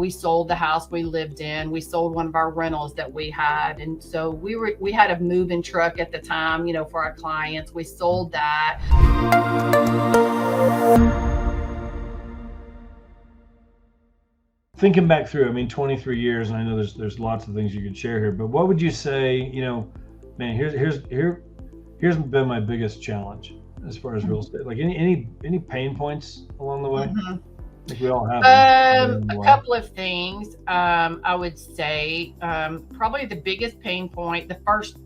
We sold the house we lived in. We sold one of our rentals that we had. And so we had a moving truck at the time, for our clients. We sold that. Thinking back through, I mean, 23 years, and I know there's lots of things you could share here, but what would you say, man, here's been my biggest challenge as far as real estate. Like any pain points along the way? Mhm. I think we all have them along the A way. couple of things. I would say probably the biggest pain point, the first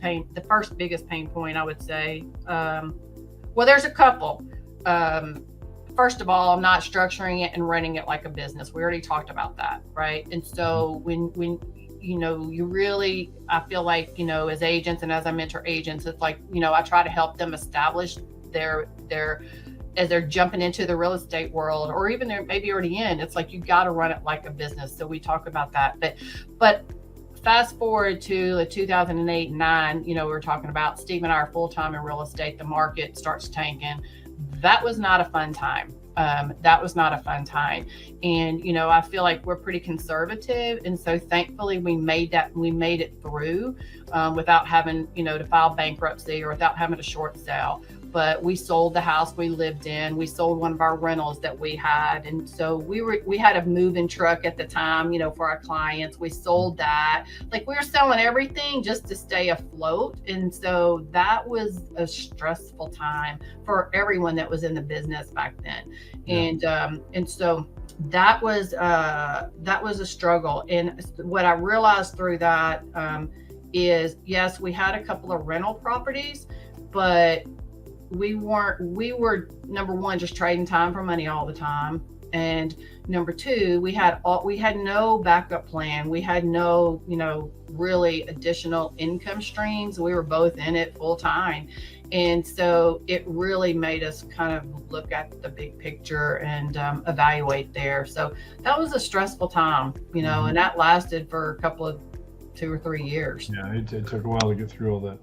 biggest pain point, I would say. Well, there's a couple. Um, First of all, I'm not structuring it and running it like a business. We already talked about that, right? And so when you really, I feel like, as agents and as I mentor agents, it's like, I try to help them establish their as they're jumping into the real estate world, or even they're maybe already in. It's like you got to run it like a business. So we talk about that, but fast forward to like 2008 and 9, we were talking about Steve and I are full-time in real estate. The market starts tanking. That was not a fun time. That was not a fun time. And, I feel like we're pretty conservative. And so thankfully we made it through without having, to file bankruptcy or without having a short sale. But we sold the house we lived in. We sold one of our rentals that we had. And so we had a moving truck at the time, for our clients. We sold that. Like, we were selling everything just to stay afloat. And so that was a stressful time for everyone that was in the business back then. Yeah. And so that was a struggle. And what I realized through that is, yes, we had a couple of rental properties, but we were number one, just trading time for money all the time. And number two, we had no backup plan. We had no, really additional income streams. We were both in it full time. And so it really made us kind of look at the big picture and evaluate there. So that was a stressful time, and that lasted for a couple of 2 or 3 years. Yeah, it took a while to get through all that.